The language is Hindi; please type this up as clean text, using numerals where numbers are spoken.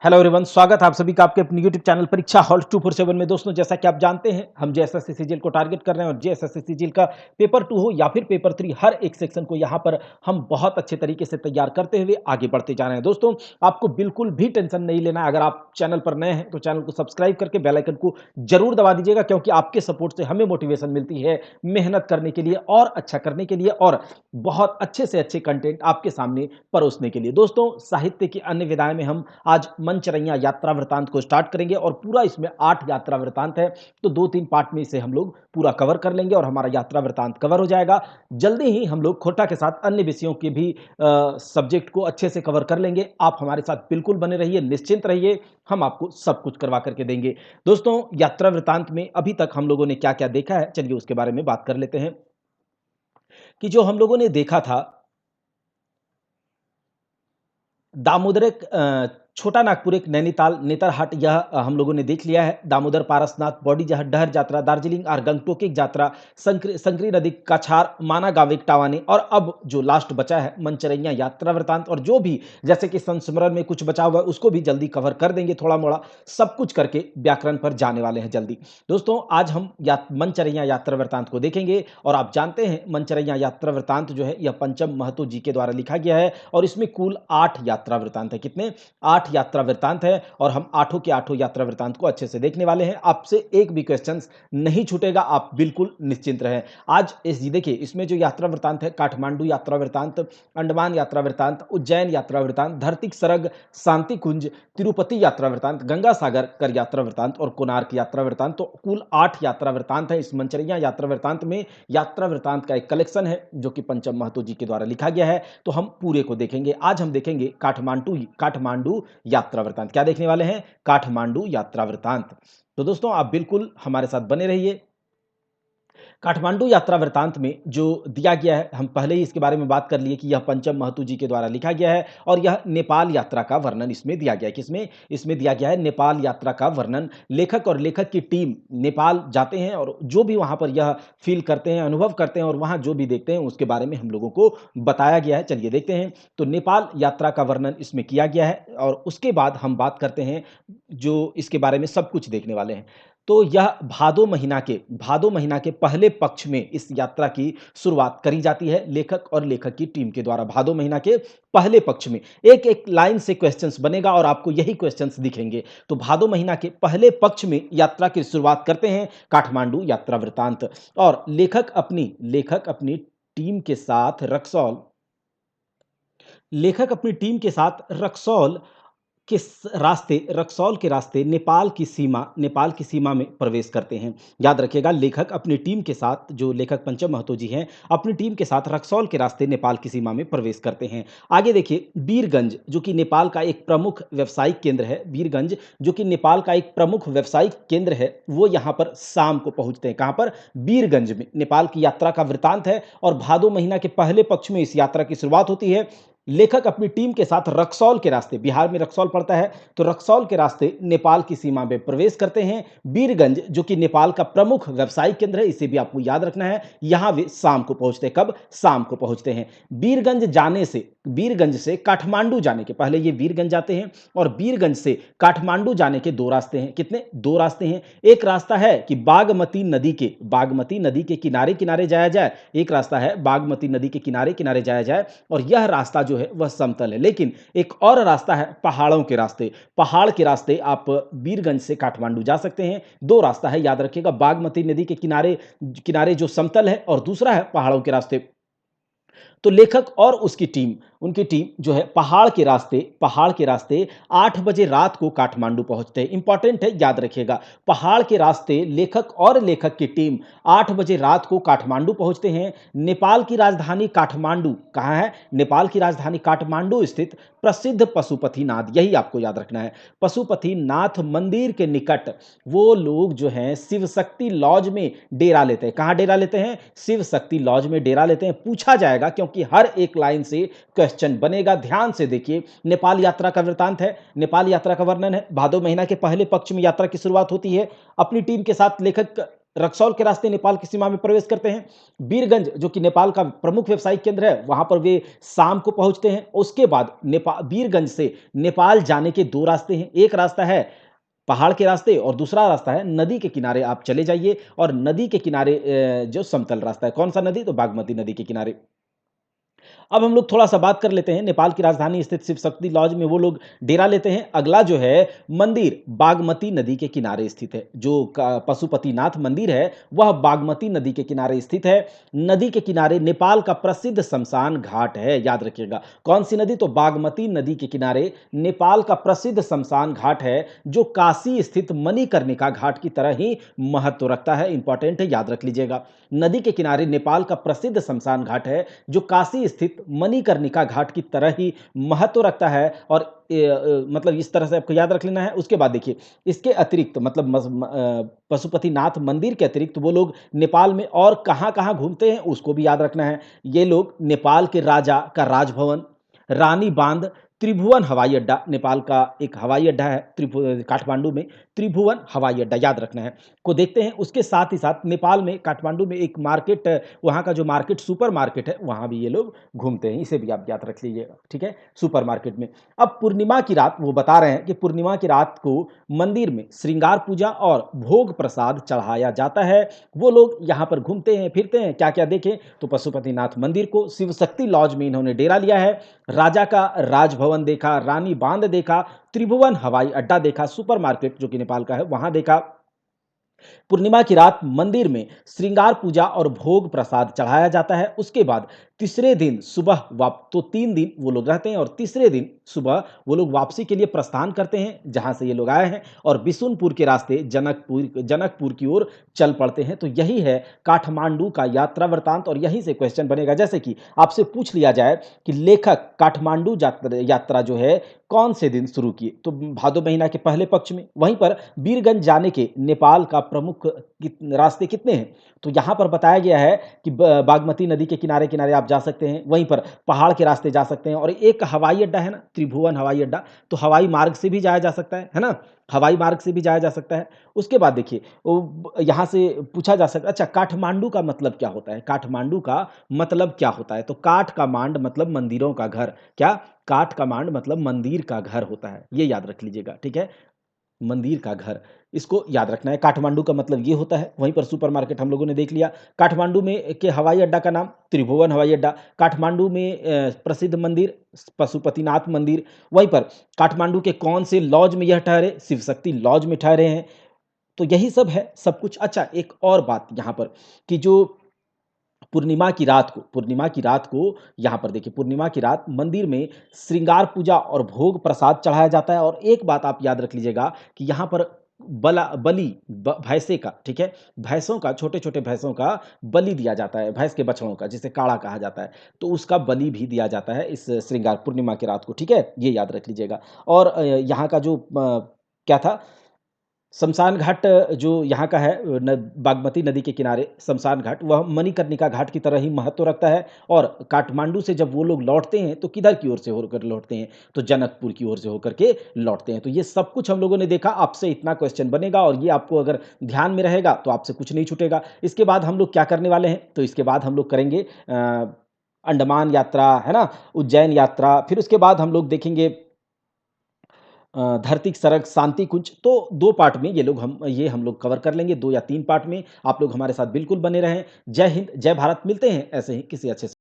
हेलो एवरीवन, स्वागत है आप सभी का आपके अपने यूट्यूब चैनल परीक्षा हॉल 247 में। दोस्तों, जैसा कि आप जानते हैं, हम जेएसएससी सीजीएल को टारगेट कर रहे हैं और जेएसएससी सीजीएल का पेपर 2 हो या फिर पेपर 3, हर एक सेक्शन को यहाँ पर हम बहुत अच्छे तरीके से तैयार करते हुए आगे बढ़ते जा रहे हैं। दोस्तों, आपको बिल्कुल भी टेंशन नहीं लेना है। अगर आप चैनल पर नए हैं तो चैनल को सब्सक्राइब करके बेल आइकन को जरूर दबा दीजिएगा, क्योंकि आपके सपोर्ट से हमें मोटिवेशन मिलती है मेहनत करने के लिए और अच्छा करने के लिए और बहुत अच्छे से अच्छे कंटेंट आपके सामने परोसने के लिए। दोस्तों, साहित्य की अन्य विधाएं में हम आज मंचरैया यात्रा वृतांत को स्टार्ट करेंगे और पूरा इसमें 8 यात्रा वृतांत है, तो 2-3 पार्ट में इसे हम लोग पूरा कवर कर लेंगे और हमारा यात्रा वृतांत कवर हो जाएगा। जल्दी ही हम लोग खोटा के साथ अन्य विषयों के भी सब्जेक्ट को अच्छे से कवर कर लेंगे। आप हमारे साथ बिल्कुल बने रहिए, निश्चिंत रहिए, हम आपको सब कुछ करवा करके देंगे। दोस्तों, यात्रा वृतांत में अभी तक हम लोगों ने क्या-क्या देखा है, चलिए उसके बारे में बात कर लेते हैं कि जो हम लोगों ने देखा था दामोदर एक छोटा नागपुर एक नैनीताल नेतरहाट, यह हम लोगों ने देख लिया है। दामोदर पारसनाथ बॉडी जहर डहर यात्रा दार्जिलिंग और गंगटोक एक यात्रा संकरी नदी कछार माना गांव एक टावानी और अब जो लास्ट बचा है मंचरैया यात्रा वृतांत। और जो भी जैसे कि संस्मरण में कुछ बचा हुआ है उसको भी जल्दी कवर कर देंगे, थोड़ा मोड़ा सब कुछ करके व्याकरण पर जाने वाले हैं जल्दी। दोस्तों, आज हम मंचरैया यात्रा वृतांत को देखेंगे और आप जानते हैं मंचरैया यात्रा वृतांत जो है यह पंचम महतो जी के द्वारा लिखा गया है और इसमें कुल 8 यात्रा वृतांत है। कितने? 8 यात्रा वृतांत है और हम आठों के आठों यात्रा वृतांत को अच्छे से देखने वाले हैं। आपसे एक भी क्वेश्चंस नहीं छूटेगा, आप बिल्कुल निश्चिंत रहें। आज इस देखिए, इसमें जो यात्रा वृतांत है, काठमांडू यात्रा वृतांत, अंडमान यात्रा वृतांत, उज्जैन यात्रा वृतांत, धरती सरग, शांति कुंज, तिरुपति यात्रा वृतांत, गंगा सागर कर यात्रा वृतांत और कोणार्क यात्रा वृतांत। तो कुल 8 यात्रा वृतांत है इस मंचरैया यात्रा वृतांत में। यात्रा वृतांत का एक कलेक्शन है जो कि पंचम महतो जी के द्वारा लिखा गया है, तो हम पूरे को देखेंगे। आज हम देखेंगे काठमांडू यात्रा वृतांत। क्या देखने वाले हैं? काठमांडू यात्रा वृतांत। तो दोस्तों, आप बिल्कुल हमारे साथ बने रहिए। काठमांडू यात्रा वृतांत में जो दिया गया है, हम पहले ही इसके बारे में बात कर लिए कि यह पंचम महतो जी के द्वारा लिखा गया है और यह नेपाल यात्रा का वर्णन इसमें दिया गया है। किसमें? इसमें दिया गया है नेपाल यात्रा का वर्णन। लेखक और लेखक की टीम नेपाल जाते हैं और जो भी वहां पर यह फील करते हैं, अनुभव करते हैं और वहां जो भी देखते हैं उसके बारे में हम लोगों को बताया गया है। चलिए देखते हैं। तो नेपाल यात्रा का वर्णन इसमें किया गया है और उसके बाद हम बात करते हैं जो इसके बारे में सब कुछ देखने वाले हैं। तो यह भादो महीना के पहले पक्ष में इस यात्रा की शुरुआत करी जाती है लेखक और लेखक की टीम के द्वारा। भादो महीना के पहले पक्ष में एक एक लाइन से क्वेश्चंस बनेगा और आपको यही क्वेश्चंस दिखेंगे। तो भादो महीना के पहले पक्ष में यात्रा की शुरुआत करते हैं काठमांडू यात्रा वृतांत और लेखक अपनी टीम के साथ रक्सौल रक्सौल के रास्ते नेपाल की सीमा में प्रवेश करते हैं। याद रखिएगा, लेखक अपनी टीम के साथ, जो लेखक पंचम महतो जी हैं, अपनी टीम के साथ रक्सौल के रास्ते नेपाल की सीमा में प्रवेश करते हैं। आगे देखिए, वीरगंज जो कि नेपाल का एक प्रमुख व्यावसायिक केंद्र है, वीरगंज जो कि नेपाल का एक प्रमुख व्यावसायिक केंद्र है, वो यहाँ पर शाम को पहुंचते हैं। कहाँ पर? वीरगंज में। नेपाल की यात्रा का वृतांत है और भादो महीना के पहले पक्ष में इस यात्रा की शुरुआत होती है। लेखक अपनी टीम के साथ रक्सौल के रास्ते, बिहार में रक्सौल पड़ता है, तो रक्सौल के रास्ते नेपाल की सीमा में प्रवेश करते हैं। बीरगंज जो कि नेपाल का प्रमुख व्यावसायिक केंद्र है, इसे भी आपको याद रखना है। यहां वे शाम को पहुंचते हैं। कब? शाम को पहुंचते हैं। बीरगंज से काठमांडू जाने के पहले ये बीरगंज जाते हैं और बीरगंज से काठमांडू जाने के 2 रास्ते हैं। कितने? 2 रास्ते हैं। एक रास्ता है कि बागमती नदी के किनारे किनारे जाया जाए, एक रास्ता है बागमती नदी के किनारे किनारे जाया जाए और यह रास्ता जो है वह समतल है। लेकिन एक और रास्ता है पहाड़ों के रास्ते। पहाड़ के रास्ते आप बीरगंज से काठमांडू जा सकते हैं। 2 रास्ता है, याद रखिएगा, बागमती नदी के किनारे किनारे जो समतल है और दूसरा है पहाड़ों के रास्ते। तो लेखक और उनकी टीम जो है पहाड़ के रास्ते 8 बजे रात को काठमांडू पहुंचते हैं। इंपॉर्टेंट है, याद रखिएगा, पहाड़ के रास्ते लेखक की टीम 8 बजे रात को काठमांडू पहुंचते हैं। नेपाल की राजधानी काठमांडू कहां है? नेपाल की राजधानी काठमांडू स्थित प्रसिद्ध पशुपतिनाथ, यही आपको याद रखना है, पशुपतिनाथ मंदिर के निकट वो लोग जो हैं शिव शक्ति लॉज में डेरा लेते हैं। कहां डेरा लेते हैं? शिव शक्ति लॉज में डेरा लेते हैं। पूछा जाएगा क्योंकि हर एक लाइन से क्वेश्चन बनेगा। ध्यान से देखिए, नेपाल यात्रा का वृतांत है, नेपाल यात्रा का वर्णन है। भादो महीना के पहले पक्ष में यात्रा की शुरुआत होती है। अपनी टीम के साथ रक्सौल के रास्ते नेपाल की सीमा में प्रवेश करते हैं। बीरगंज जो कि नेपाल का प्रमुख व्यावसायिक केंद्र है, वहाँ पर वे शाम को पहुँचते हैं। उसके बाद बीरगंज से नेपाल जाने के 2 रास्ते हैं। एक रास्ता है पहाड़ के रास्ते और दूसरा रास्ता है नदी के किनारे आप चले जाइए और नदी के किनारे जो समतल रास्ता है, कौन-सा नदी? तो बागमती नदी के किनारे। अब हम लोग थोड़ा-सा बात कर लेते हैं नेपाल की राजधानी स्थित शिव शक्ति लॉज में वो लोग डेरा लेते हैं। अगला जो है मंदिर बागमती नदी के किनारे स्थित है। जो क पशुपतिनाथ मंदिर है, वह बागमती नदी के किनारे स्थित है। नदी के किनारे नेपाल का प्रसिद्ध शमशान घाट है, याद रखिएगा। कौन-सी नदी? तो बागमती नदी के किनारे नेपाल का प्रसिद्ध शमशान घाट है, जो काशी स्थित मणिकर्णिका घाट की तरह ही महत्व रखता है। इंपॉर्टेंट है, याद रख लीजिएगा। नदी के किनारे नेपाल का प्रसिद्ध शमशान घाट है, जो काशी स्थित मणिकर्णिका घाट की तरह ही महत्व रखता है और मतलब इस तरह से आपको याद रख लेना है। उसके बाद देखिए, इसके अतिरिक्त मतलब पशुपतिनाथ मंदिर के अतिरिक्त वो लोग नेपाल में और कहाँ-कहाँ घूमते हैं, उसको भी याद रखना है। ये लोग नेपाल के राजा का राजभवन, रानी बांध, त्रिभुवन हवाई अड्डा, नेपाल का एक हवाई अड्डा है काठमांडू में, त्रिभुवन हवाई अड्डा याद रखना है, को देखते हैं। उसके साथ ही साथ नेपाल में काठमांडू में एक मार्केट, वहाँ का जो मार्केट सुपर मार्केट है, वहाँ भी ये लोग घूमते हैं। इसे भी आप याद रख लीजिएगा, ठीक है? सुपर मार्केट में। अब पूर्णिमा की रात वो बता रहे हैं कि पूर्णिमा की रात को मंदिर में श्रृंगार पूजा और भोग प्रसाद चढ़ाया जाता है। वो लोग यहाँ पर घूमते हैं, फिरते हैं, क्या-क्या देखें? तो पशुपतिनाथ मंदिर को, शिव शक्ति लॉज में इन्होंने डेरा लिया है, राजा का राजभवन देखा, रानी बांध देखा, त्रिभुवन हवाई अड्डा देखा, सुपर मार्केट जो कि नेपाल का है, वहाँ देखा। पूर्णिमा की रात मंदिर में श्रृंगार पूजा और भोग प्रसाद चढ़ाया जाता है। उसके बाद तीसरे दिन सुबह तो 3 दिन वो लोग रहते हैं और तीसरे दिन सुबह वो लोग वापसी के लिए प्रस्थान करते हैं, जहाँ से ये लोग आए हैं और बिशुनपुर के रास्ते जनकपुर की ओर चल पड़ते हैं। तो यही है काठमांडू का यात्रा वृत्तांत और यहीं से क्वेश्चन बनेगा। जैसे कि आपसे पूछ लिया जाए कि लेखक काठमांडू यात्रा जो है कौन से दिन शुरू किए? तो भादो महीना के पहले पक्ष में। वहीं पर बीरगंज जाने के नेपाल का प्रमुख रास्ते कितने हैं? तो यहाँ पर बताया गया है कि बागमती नदी के किनारे-किनारे आप जा सकते हैं, वहीं पर पहाड़ के रास्ते जा सकते हैं और एक हवाई अड्डा है ना, त्रिभुवन हवाई अड्डा, तो हवाई मार्ग से भी जाया जा सकता है ना? हवाई मार्ग से भी जाया जा सकता है। उसके बाद देखिए, यहाँ से पूछा जा सकता है, अच्छा काठमांडू का मतलब क्या होता है? काठमांडू का मतलब क्या होता है? तो काठ का मांड मतलब मंदिरों का घर। क्या? काठ का मांड मतलब मंदिर का घर होता है। ये याद रख लीजिएगा, ठीक है? मंदिर का घर, इसको याद रखना है। काठमांडू का मतलब ये होता है। वहीं पर सुपरमार्केट हम लोगों ने देख लिया। काठमांडू में के हवाई अड्डा का नाम त्रिभुवन हवाई अड्डा। काठमांडू में प्रसिद्ध मंदिर पशुपतिनाथ मंदिर। वहीं पर काठमांडू के कौन से लॉज में यह ठहरे? शिव शक्ति लॉज में ठहरे हैं। तो यही सब है, सब कुछ। अच्छा, एक और बात यहाँ पर कि जो पूर्णिमा की रात को यहाँ पर देखिए, पूर्णिमा की रात मंदिर में श्रृंगार पूजा और भोग प्रसाद चढ़ाया जाता है और एक बात आप याद रख लीजिएगा कि यहाँ पर बलि भैंसे का, ठीक है? भैंसों का, छोटे-छोटे भैंसों का बलि दिया जाता है, भैंस के बछड़ों का, जिसे काड़ा कहा जाता है। तो उसका बलि भी दिया जाता है इस श्रृंगार पूर्णिमा की रात को, ठीक है? ये याद रख लीजिएगा। और यहाँ का जो क्या था? शमशान घाट जो यहाँ का है, बागमती नदी के किनारे शमशान घाट, वह मणिकर्णिका घाट की तरह ही महत्व रखता है और काठमांडू से जब वो लोग लौटते हैं तो किधर की ओर से होकर लौटते हैं? तो जनकपुर की ओर से होकर के लौटते हैं। तो ये सब कुछ हम लोगों ने देखा। आपसे इतना क्वेश्चन बनेगा और ये आपको अगर ध्यान में रहेगा तो आपसे कुछ नहीं छूटेगा। इसके बाद हम लोग क्या करने वाले हैं? तो इसके बाद हम लोग करेंगे अंडमान यात्रा, है ना? उज्जैन यात्रा, फिर उसके बाद हम लोग देखेंगे धरती सड़क शांति कुंज। तो 2 पार्ट में ये हम लोग कवर कर लेंगे, 2 या 3 पार्ट में। आप लोग हमारे साथ बिल्कुल बने रहें। जय हिंद, जय भारत। मिलते हैं ऐसे ही किसी अच्छे